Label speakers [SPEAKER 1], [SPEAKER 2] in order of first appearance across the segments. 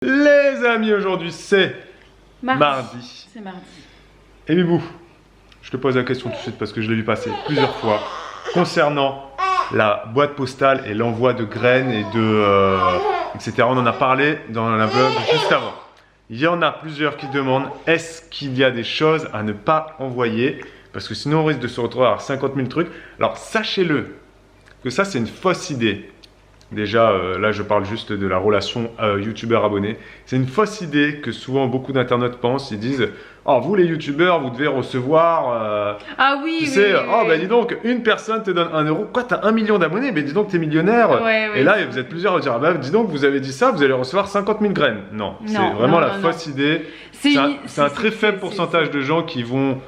[SPEAKER 1] Les amis, aujourd'hui c'est mardi.
[SPEAKER 2] C'est mardi.
[SPEAKER 1] Et Bibou, je te pose la question tout de suite parce que je l'ai vu passer plusieurs fois concernant la boîte postale et l'envoi de graines et de etc. On en a parlé dans la vlog juste avant. Il y en a plusieurs qui demandent est-ce qu'il y a des choses à ne pas envoyer parce que sinon on risque de se retrouver à 50 000 trucs. Alors sachez-le que ça c'est une fausse idée. Déjà, là, je parle juste de la relation youtubeur-abonné. C'est une fausse idée que souvent beaucoup d'internautes pensent. Ils disent « Oh, vous les youtubeurs, vous devez recevoir…
[SPEAKER 2] Ah oui,
[SPEAKER 1] tu
[SPEAKER 2] oui,
[SPEAKER 1] sais,
[SPEAKER 2] oui,
[SPEAKER 1] oh,
[SPEAKER 2] oui.
[SPEAKER 1] bah dis donc, une personne te donne 1 euro. Quoi, t'as 1 million d'abonnés? Mais dis donc, t'es millionnaire.
[SPEAKER 2] Ouais, ouais.
[SPEAKER 1] Et là, vous êtes plusieurs à dire « Ah bah, dis donc, vous avez dit ça, vous allez recevoir 50 000 graines. » Non, c'est vraiment la fausse idée. C'est un très faible pourcentage de gens qui vont…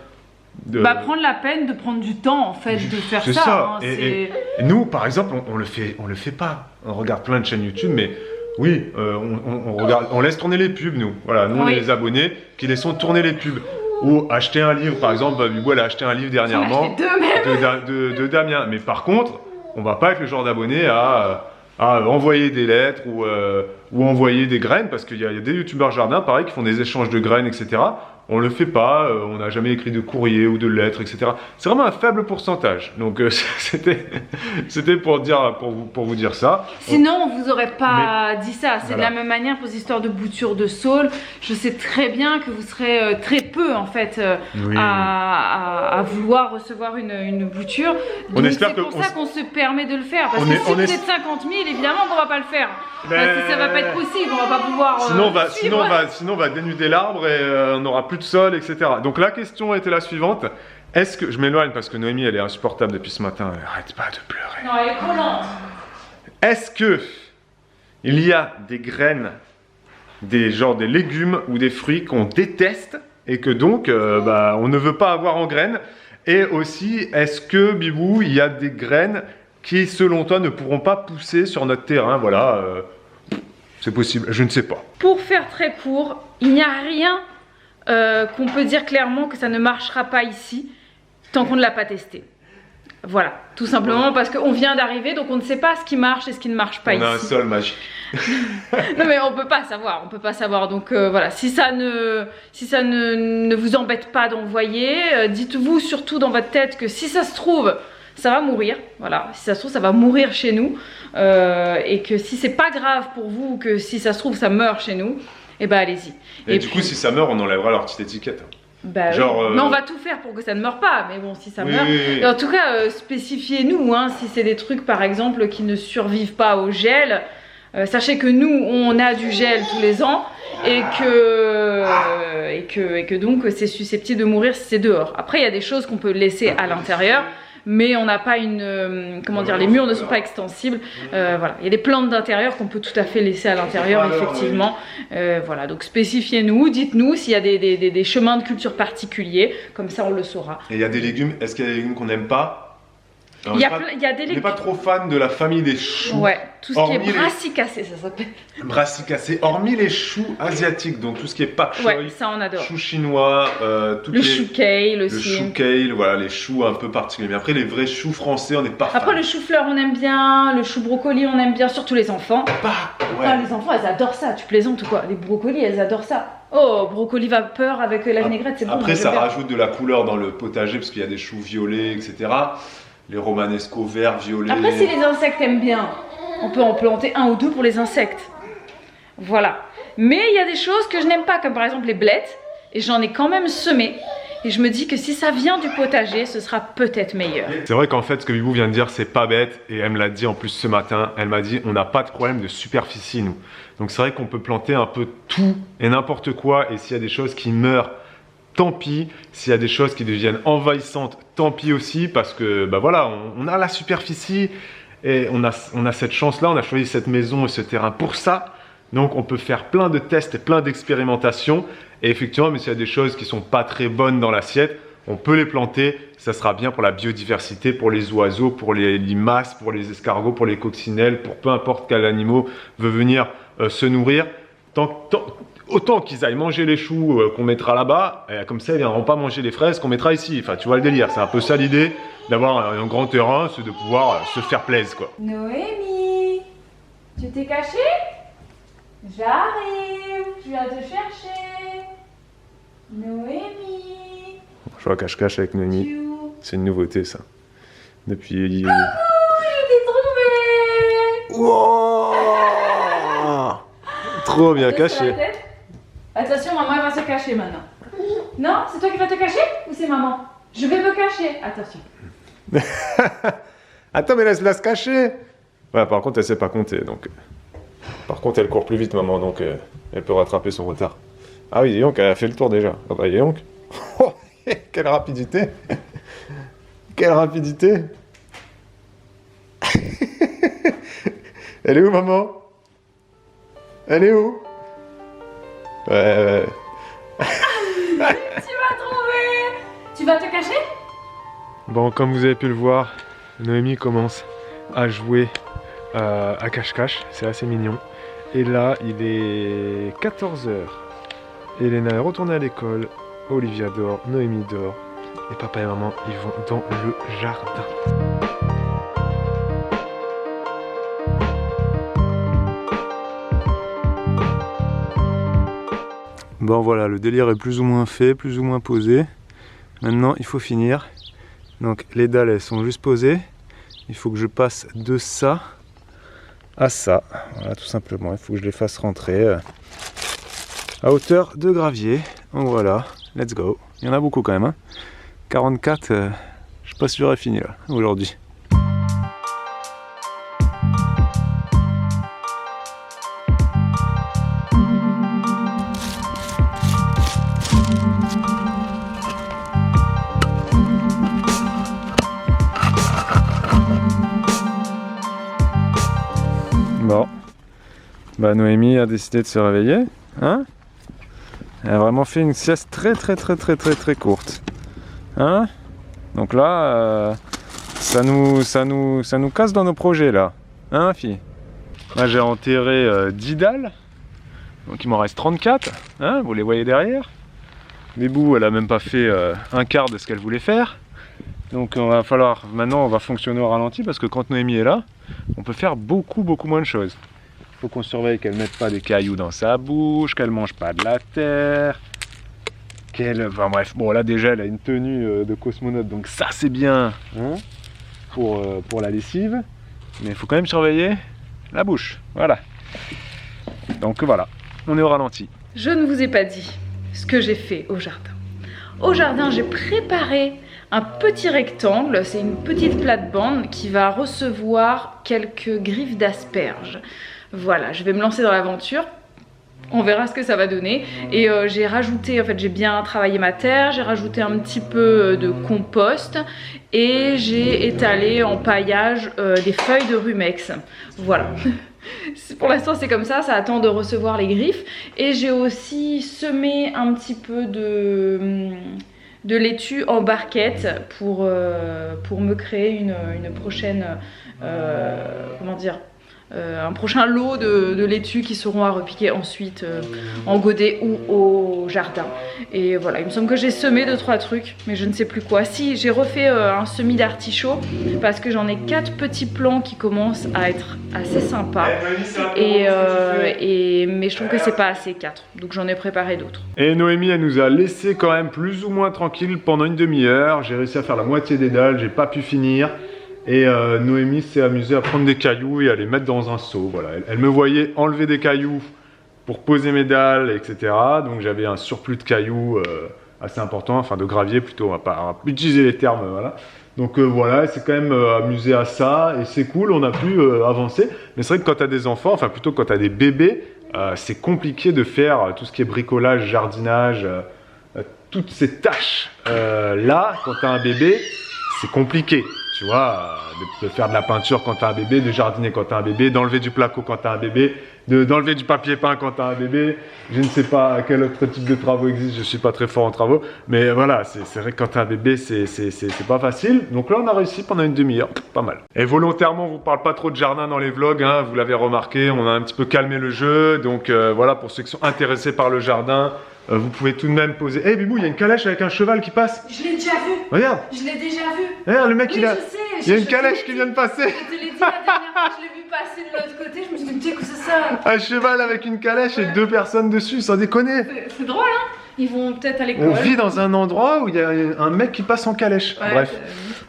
[SPEAKER 2] prendre la peine de prendre du temps en fait de faire ça.
[SPEAKER 1] Ça.
[SPEAKER 2] Hein,
[SPEAKER 1] et nous, par exemple, on le fait pas. On regarde plein de chaînes YouTube, mais oui, on regarde, on laisse tourner les pubs, nous. Voilà, nous, on est les abonnés qui laissons tourner les pubs. Ou acheter un livre, par exemple, Bibou, elle a acheté un livre dernièrement de Damien. Mais par contre, on va pas être le genre d'abonné à envoyer des lettres ou envoyer des graines, parce qu'il y a des youtubeurs jardins, pareil, qui font des échanges de graines, etc. On le fait pas, on n'a jamais écrit de courrier ou de lettres, etc. C'est vraiment un faible pourcentage. Donc c'était pour vous dire ça.
[SPEAKER 2] Sinon, on vous aurait pas dit ça. C'est de la même manière pour les histoires de bouture de saule. Je sais très bien que vous serez très peu en fait à vouloir recevoir une bouture. Donc c'est pour ça qu'on se permet de le faire. Parce que si vous êtes 50 000, évidemment qu'on va pas le faire. Ça va pas être possible, on va pas pouvoir.
[SPEAKER 1] Sinon on va dénuder l'arbre et on n'aura plus de sol, etc. Donc la question était la suivante. Est-ce que je m'éloigne parce que Noémie elle est insupportable depuis ce matin, elle arrête pas de pleurer.
[SPEAKER 2] Non, elle est collante.
[SPEAKER 1] Est-ce que il y a des graines, des légumes ou des fruits qu'on déteste et que donc on ne veut pas avoir en graines? Et aussi, est-ce que Bibou, il y a des graines qui, selon toi, ne pourront pas pousser sur notre terrain? Voilà, c'est possible, je ne sais pas.
[SPEAKER 2] Pour faire très court, il n'y a rien qu'on peut dire clairement que ça ne marchera pas ici tant qu'on ne l'a pas testé. Voilà, tout simplement parce qu'on vient d'arriver, donc on ne sait pas ce qui marche et ce qui ne marche pas ici.
[SPEAKER 1] On a un sol magique.
[SPEAKER 2] Non mais on peut pas savoir, donc voilà, si ça ne vous embête pas d'envoyer, dites-vous surtout dans votre tête que si ça se trouve, ça va mourir, voilà, si ça se trouve ça va mourir chez nous, et que si c'est pas grave pour vous, que si ça se trouve ça meurt chez nous, et bah allez-y.
[SPEAKER 1] Et du coup si ça meurt on enlèvera leur petite étiquette.
[SPEAKER 2] Bah, genre, mais on va tout faire pour que ça ne meure pas, mais bon, si ça meurt. Et en tout cas, spécifiez-nous, hein, si c'est des trucs par exemple qui ne survivent pas au gel. Sachez que nous, on a du gel tous les ans et que donc c'est susceptible de mourir si c'est dehors. Après, il y a des choses qu'on peut laisser à l'intérieur, mais on n'a pas comment dire, les murs ne sont pas extensibles. Voilà, il y a des plantes d'intérieur qu'on peut tout à fait laisser à l'intérieur, effectivement. Voilà, donc spécifiez-nous, dites-nous s'il y a des chemins de culture particuliers, comme ça on le saura.
[SPEAKER 1] Et il y a des légumes, est-ce qu'il y a des légumes qu'on n'aime pas?
[SPEAKER 2] Il y a des légumes.
[SPEAKER 1] On n'est pas trop fan de la famille des choux.
[SPEAKER 2] Ouais, tout ce qui est brassicacé, ça s'appelle.
[SPEAKER 1] Brassicacé, hormis les choux asiatiques, donc tout ce qui est pak choi,
[SPEAKER 2] ouais, ça on adore.
[SPEAKER 1] Choux chinois,
[SPEAKER 2] le chou kale aussi.
[SPEAKER 1] Le chou kale, voilà, les choux un peu particuliers. Mais après, les vrais choux français, on n'est pas fan.
[SPEAKER 2] Après, le chou-fleur, on aime bien. Le chou brocoli, on aime bien. Surtout les enfants. Ah, les enfants, elles adorent ça. Tu plaisantes ou quoi? Les brocolis, elles adorent ça. Oh, brocoli vapeur avec la vinaigrette, c'est bon.
[SPEAKER 1] Après, ça rajoute de la couleur dans le potager parce qu'il y a des choux violets, etc. Les romanesco verts, violets.
[SPEAKER 2] Après, si les insectes aiment bien, on peut en planter 1 ou 2 pour les insectes. Voilà. Mais il y a des choses que je n'aime pas, comme par exemple les blettes. Et j'en ai quand même semé. Et je me dis que si ça vient du potager, ce sera peut-être meilleur.
[SPEAKER 1] C'est vrai qu'en fait, ce que Bibou vient de dire, c'est pas bête. Et elle me l'a dit en plus ce matin. Elle m'a dit, on n'a pas de problème de superficie, nous. Donc c'est vrai qu'on peut planter un peu tout et n'importe quoi. Et s'il y a des choses qui meurent, tant pis. S'il y a des choses qui deviennent envahissantes, tant pis aussi. Parce que, bah voilà, on a la superficie. Et on a cette chance-là. On a choisi cette maison et ce terrain pour ça. Donc on peut faire plein de tests et plein d'expérimentations. Et effectivement, mais s'il y a des choses qui ne sont pas très bonnes dans l'assiette, on peut les planter. Ça sera bien pour la biodiversité, pour les oiseaux, pour les limaces, pour les escargots, pour les coccinelles, pour peu importe quel animal veut venir se nourrir. Autant qu'ils aillent manger les choux qu'on mettra là-bas, comme ça ils ne viendront pas manger les fraises qu'on mettra ici. Enfin, tu vois le délire, c'est un peu ça l'idée d'avoir un grand terrain, c'est de pouvoir se faire plaisir, quoi.
[SPEAKER 2] Noémie, tu t'es cachée? J'arrive. vient te chercher. Noémie.
[SPEAKER 1] Je vois cache-cache avec Noémie. C'est une nouveauté ça. Depuis...
[SPEAKER 2] Coucou, je t'ai trouvé.
[SPEAKER 1] Wow, trop bien caché.
[SPEAKER 2] Attention, maman elle va se cacher maintenant. Non, c'est toi qui vas te cacher ou c'est maman? Je vais me cacher. Attention.
[SPEAKER 1] Attends, mais laisse-la se cacher. Ouais, par contre, elle sait pas compter, donc... Par contre, elle court plus vite, maman, donc elle peut rattraper son retard. Ah oui, dis donc, elle a fait le tour déjà. Ah bah, dis donc. Oh, quelle rapidité. Quelle rapidité. Elle est où, maman? Elle est où? Ouais.
[SPEAKER 2] Tu vas trouver. Tu vas te cacher?
[SPEAKER 1] Bon, comme vous avez pu le voir, Noémie commence à jouer à cache-cache. C'est assez mignon. Et là, il est 14 h. Elena est retournée à l'école. Olivia dort, Noémie dort. Et papa et maman, ils vont dans le jardin. Bon voilà, le délire est plus ou moins fait, plus ou moins posé. Maintenant, il faut finir. Donc les dalles, elles sont juste posées. Il faut que je passe de ça à ça. Voilà, tout simplement. Il faut que je les fasse rentrer à hauteur de gravier. Donc voilà, let's go. Il y en a beaucoup quand même. Hein. 44, je suis pas sûr à finir là, aujourd'hui. Bon, bah Noémie a décidé de se réveiller, hein? Elle a vraiment fait une sieste très courte, hein? Donc là, ça nous casse dans nos projets là, hein fille? Là j'ai enterré 10 dalles, donc il m'en reste 34, hein? Vous les voyez derrière? Bébou, elle a même pas fait un quart de ce qu'elle voulait faire. Donc on va falloir, maintenant on va fonctionner au ralenti parce que quand Noémie est là, on peut faire beaucoup moins de choses. Il faut qu'on surveille qu'elle ne mette pas des cailloux dans sa bouche, qu'elle ne mange pas de la terre, qu'elle... Enfin bref, bon là déjà elle a une tenue de cosmonaute, donc ça c'est bien hein, pour la lessive. Mais il faut quand même surveiller la bouche, voilà. Donc voilà, on est au ralenti.
[SPEAKER 2] Je ne vous ai pas dit ce que j'ai fait au jardin. Au jardin, j'ai préparé un petit rectangle, c'est une petite plate-bande qui va recevoir quelques griffes d'asperges. Voilà, je vais me lancer dans l'aventure. On verra ce que ça va donner. Et j'ai rajouté, en fait j'ai bien travaillé ma terre, j'ai rajouté un petit peu de compost et j'ai étalé en paillage des feuilles de rumex. Voilà. Pour l'instant c'est comme ça attend de recevoir les griffes. Et j'ai aussi semé un petit peu de laitue en barquette pour me créer une prochaine, comment dire, un prochain lot de laitue qui seront à repiquer ensuite en godet ou au jardin. Et voilà, il me semble que j'ai semé 2-3 trucs, mais je ne sais plus quoi. Si, j'ai refait un semis d'artichaut parce que j'en ai 4 petits plants qui commencent à être assez sympas. Mais je trouve que c'est pas assez 4, donc j'en ai préparé d'autres.
[SPEAKER 1] Et Noémie, elle nous a laissé quand même plus ou moins tranquille pendant une demi-heure. J'ai réussi à faire la moitié des dalles, j'ai pas pu finir. Et Noémie s'est amusée à prendre des cailloux et à les mettre dans un seau. Voilà. Elle me voyait enlever des cailloux pour poser mes dalles, etc. Donc j'avais un surplus de cailloux assez important, enfin de gravier plutôt, on va pas utiliser les termes, voilà. Donc voilà, elle s'est quand même amusée à ça et c'est cool, on a pu avancer. Mais c'est vrai que quand tu as des enfants, enfin plutôt quand tu as des bébés, c'est compliqué de faire tout ce qui est bricolage, jardinage, toutes ces tâches là, quand tu as un bébé, c'est compliqué. Tu vois, de faire de la peinture quand tu as un bébé, de jardiner quand tu as un bébé, d'enlever du placo quand tu as un bébé, d'enlever du papier peint quand tu as un bébé. Je ne sais pas quel autre type de travaux existe, je ne suis pas très fort en travaux. Mais voilà, c'est vrai que quand tu as un bébé, c'est pas facile. Donc là, on a réussi pendant une demi-heure, pas mal. Et volontairement, on ne vous parle pas trop de jardin dans les vlogs, hein, vous l'avez remarqué, on a un petit peu calmé le jeu. Donc voilà, pour ceux qui sont intéressés par le jardin, vous pouvez tout de même poser. Hé Bibou, il y a une calèche avec un cheval qui passe.
[SPEAKER 2] Je l'ai déjà vu.
[SPEAKER 1] Regarde.
[SPEAKER 2] Je l'ai déjà vu.
[SPEAKER 1] Regarde, le mec,
[SPEAKER 2] oui,
[SPEAKER 1] il y a une calèche qui vient de passer.
[SPEAKER 2] Je te l'ai dit la dernière fois, je l'ai vu passer de l'autre côté, je me suis dit, qu'est-ce que c'est ça?
[SPEAKER 1] Un cheval avec une calèche et 2 personnes dessus, sans déconner.
[SPEAKER 2] C'est drôle, hein? Ils vont peut-être à l'école.
[SPEAKER 1] On vit dans un endroit où il y a un mec qui passe en calèche.
[SPEAKER 2] Ouais,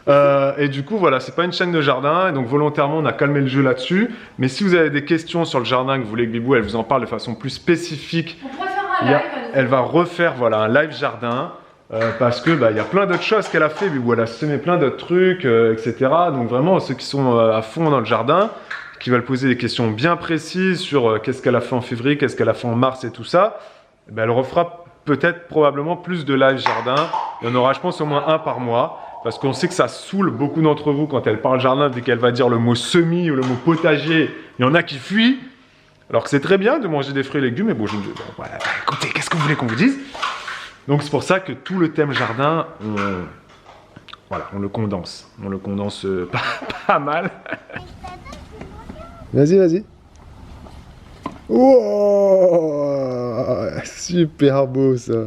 [SPEAKER 1] bref. Et du coup, voilà, c'est pas une chaîne de jardin. Et donc, volontairement, on a calmé le jeu là-dessus. Mais si vous avez des questions sur le jardin, que vous voulez que Bibou, elle vous en parle de façon plus spécifique,
[SPEAKER 2] on pourrait faire un live.
[SPEAKER 1] elle va refaire voilà, un live jardin. Parce que il y a plein d'autres choses qu'elle a fait. Bibou, elle a semé plein d'autres trucs, etc. Donc, vraiment, ceux qui sont à fond dans le jardin, qui veulent poser des questions bien précises sur qu'est-ce qu'elle a fait en février, qu'est-ce qu'elle a fait en mars et tout ça, elle refera peut-être probablement plus de live jardin. Il y en aura, je pense, au moins un par mois. Parce qu'on sait que ça saoule beaucoup d'entre vous quand elle parle jardin, dès qu'elle va dire le mot semis ou le mot potager. Il y en a qui fuient. Alors que c'est très bien de manger des fruits et légumes. Mais bon, voilà, écoutez, qu'est-ce que vous voulez qu'on vous dise? Donc c'est pour ça que tout le thème jardin, on le condense. On le condense pas mal. Vas-y, vas-y. Wow, super beau ça.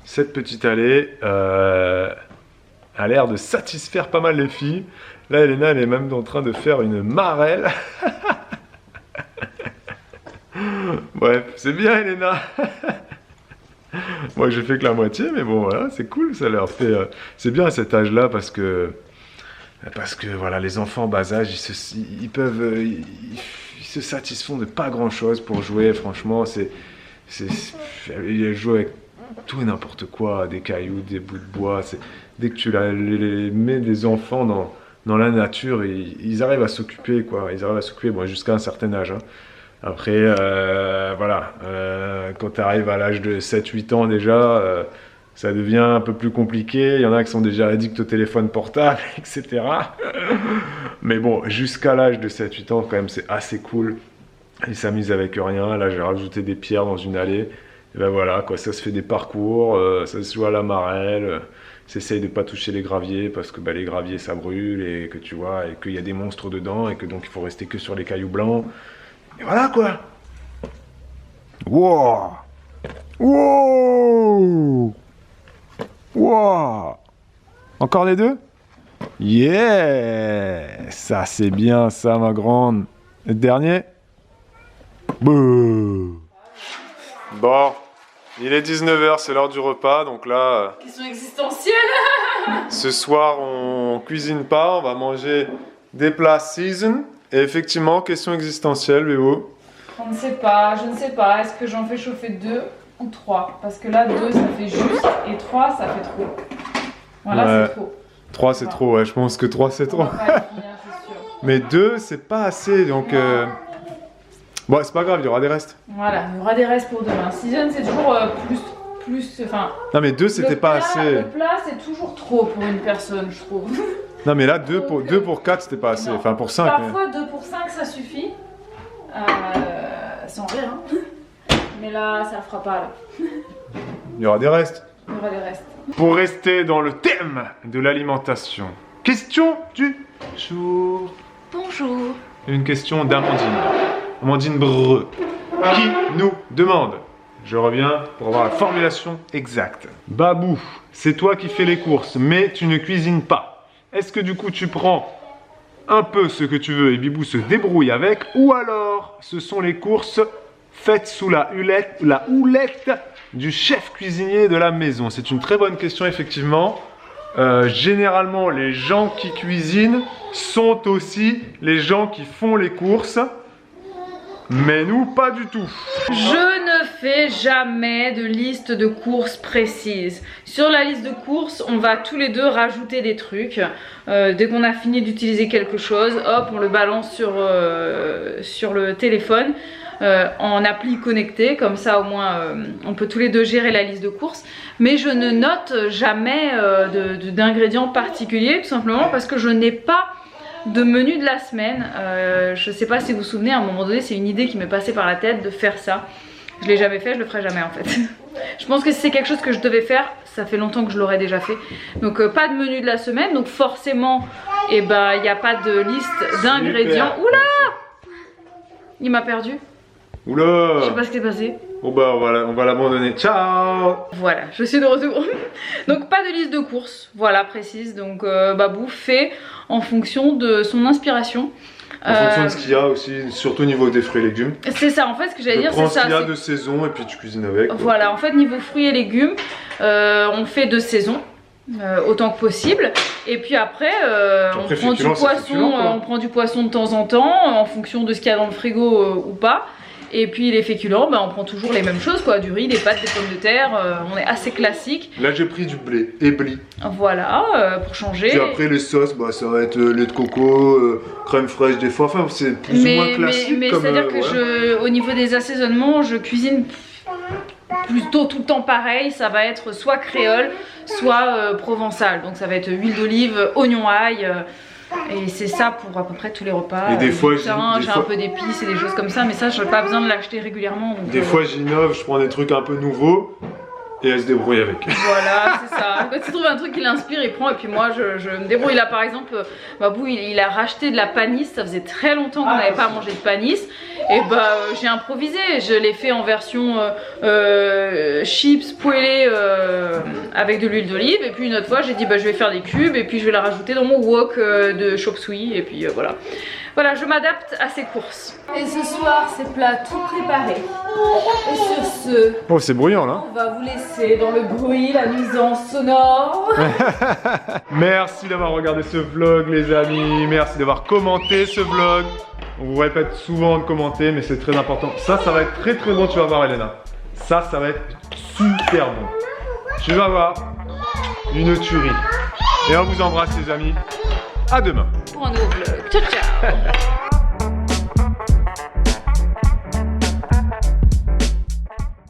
[SPEAKER 1] Cette petite allée a l'air de satisfaire pas mal les filles. Là, Elena, elle est même en train de faire une marelle. Bref, c'est bien, Elena. Moi, je fais que la moitié, mais bon, voilà, c'est cool. Ça leur fait. C'est bien à cet âge-là parce que voilà, les enfants en bas âge, ils se satisfont de pas grand-chose pour jouer. Franchement, ils jouent avec tout et n'importe quoi, des cailloux, des bouts de bois. Dès que tu les mets des enfants dans la nature, ils arrivent à s'occuper, quoi. Ils arrivent à s'occuper, bon, jusqu'à un certain âge. Hein. Après, voilà, quand tu arrives à l'âge de 7-8 ans déjà, ça devient un peu plus compliqué. Il y en a qui sont déjà addicts au téléphone portable, etc. Mais bon, jusqu'à l'âge de 7-8 ans, quand même, c'est assez cool. Ils s'amusent avec rien. Là, j'ai rajouté des pierres dans une allée. Et ben voilà, quoi, ça se fait des parcours, ça se joue à la marelle. S'essaye de pas toucher les graviers parce que les graviers ça brûle et que tu vois, et qu'il y a des monstres dedans et que donc il faut rester que sur les cailloux blancs. Et voilà quoi. Wow. Wow. Wow. Encore les deux? Yeah. Ça c'est bien ça ma grande. Le dernier? Bouh. Bon, il est 19h, c'est l'heure du repas, donc là...
[SPEAKER 2] Question existentielle.
[SPEAKER 1] Ce soir, on cuisine pas, on va manger des plats season. Et effectivement, question existentielle, Béo.
[SPEAKER 2] Je ne sais pas, est-ce que j'en fais chauffer 2 ou 3? Parce que là, 2 ça fait juste, et 3 ça fait trop. Voilà, ouais. C'est trop.
[SPEAKER 1] 3 c'est trop, ouais, je pense que 3 c'est trop. Mais 2 c'est pas assez, donc... Bon, c'est pas grave, il y aura des restes.
[SPEAKER 2] Voilà, il y aura des restes pour demain. Season, c'est toujours enfin...
[SPEAKER 1] Non, mais 2, c'était pas assez.
[SPEAKER 2] Le plat, c'est toujours trop pour une personne, je trouve.
[SPEAKER 1] Non, mais là, 2 pour 4, c'était pas assez. Non. Enfin, pour 5.
[SPEAKER 2] Parfois, 2 pour 5, ça suffit. Sans rire, hein. Mais là, ça fera pas, là.
[SPEAKER 1] Il y aura des restes.
[SPEAKER 2] Il y aura des restes.
[SPEAKER 1] Pour rester dans le thème de l'alimentation, question du jour.
[SPEAKER 2] Bonjour.
[SPEAKER 1] Une question d'Amandine. Amandine Breu, qui nous demande, je reviens pour avoir la formulation exacte. Babou, c'est toi qui fais les courses, mais tu ne cuisines pas. Est-ce que du coup tu prends un peu ce que tu veux et Bibou se débrouille avec, ou alors ce sont les courses faites sous la houlette du chef cuisinier de la maison? C'est une très bonne question effectivement. Généralement, les gens qui cuisinent sont aussi les gens qui font les courses. Mais nous, pas du tout.
[SPEAKER 2] Je ne fais jamais de liste de courses précise. Sur la liste de courses, on va tous les deux rajouter des trucs. Dès qu'on a fini d'utiliser quelque chose, hop, on le balance sur le téléphone en appli connectée. Comme ça, au moins, on peut tous les deux gérer la liste de courses. Mais je ne note jamais d'ingrédients particuliers, tout simplement parce que je n'ai pas de menu de la semaine. Je sais pas si vous vous souvenez, à un moment donné c'est une idée qui m'est passée par la tête de faire ça. Je l'ai jamais fait, je le ferai jamais en fait. Je pense que si c'est quelque chose que je devais faire, ça fait longtemps que je l'aurais déjà fait. Donc pas de menu de la semaine, donc forcément il n'y a pas de liste d'ingrédients. Oula, il m'a perdu.
[SPEAKER 1] Oula,
[SPEAKER 2] je sais pas ce qui s'est passé.
[SPEAKER 1] Bon bah on va l'abandonner. Ciao.
[SPEAKER 2] Voilà, je suis de retour. Donc pas de liste de courses, voilà, précise. Donc Babou fait en fonction de son inspiration.
[SPEAKER 1] En fonction de ce qu'il y a aussi, surtout au niveau des fruits et légumes.
[SPEAKER 2] C'est ça, en fait, ce que j'allais dire, c'est ça.
[SPEAKER 1] Tu prends ce qu'il y a de saison et puis tu cuisines avec. Quoi.
[SPEAKER 2] Voilà, en fait, niveau fruits et légumes, on fait de saison. Autant que possible, et puis après, on prend du poisson, on prend du poisson de temps en temps en fonction de ce qu'il y a dans le frigo ou pas. Et puis les féculents, on prend toujours les mêmes choses quoi, du riz, des pâtes, des pommes de terre, on est assez classique.
[SPEAKER 1] Là j'ai pris du blé, ébli.
[SPEAKER 2] Voilà, pour changer.
[SPEAKER 1] Puis après les sauces, ça va être lait de coco, crème fraîche des fois, enfin c'est plus ou moins classique.
[SPEAKER 2] Mais c'est-à-dire que au niveau des assaisonnements, je cuisine plutôt tout le temps pareil, ça va être soit créole, soit provençal. Donc ça va être huile d'olive, oignon ail. Et c'est ça pour à peu près tous les repas.
[SPEAKER 1] Et des fois,
[SPEAKER 2] j'ai un peu d'épices et des choses comme ça, mais ça, je n'ai pas besoin de l'acheter régulièrement. Donc,
[SPEAKER 1] des fois, j'innove, je prends des trucs un peu nouveaux et elle se débrouille avec.
[SPEAKER 2] Voilà, c'est ça. Quand il trouve un truc qui l'inspire, il prend et puis moi, je me débrouille. Là, par exemple, Babou, il a racheté de la panisse. Ça faisait très longtemps qu'on n'avait pas mangé de panisse. Et j'ai improvisé. Je l'ai fait en version chips poêlés avec de l'huile d'olive. Et puis une autre fois, j'ai dit je vais faire des cubes et puis je vais la rajouter dans mon wok de chop suey. Et puis voilà. Voilà, je m'adapte à ces courses. Et ce soir, c'est plat tout préparé. Et sur ce...
[SPEAKER 1] Oh, c'est bruyant là.
[SPEAKER 2] On va vous laisser dans le bruit, la nuisance sonore.
[SPEAKER 1] Merci d'avoir regardé ce vlog les amis. Merci d'avoir commenté ce vlog. On vous répète souvent de commenter, mais c'est très important. Ça va être très très bon, tu vas voir Elena. Ça va être super bon. Tu vas voir une tuerie. Et on vous embrasse les amis. À demain.
[SPEAKER 2] Pour un nouveau vlog. Ciao ciao.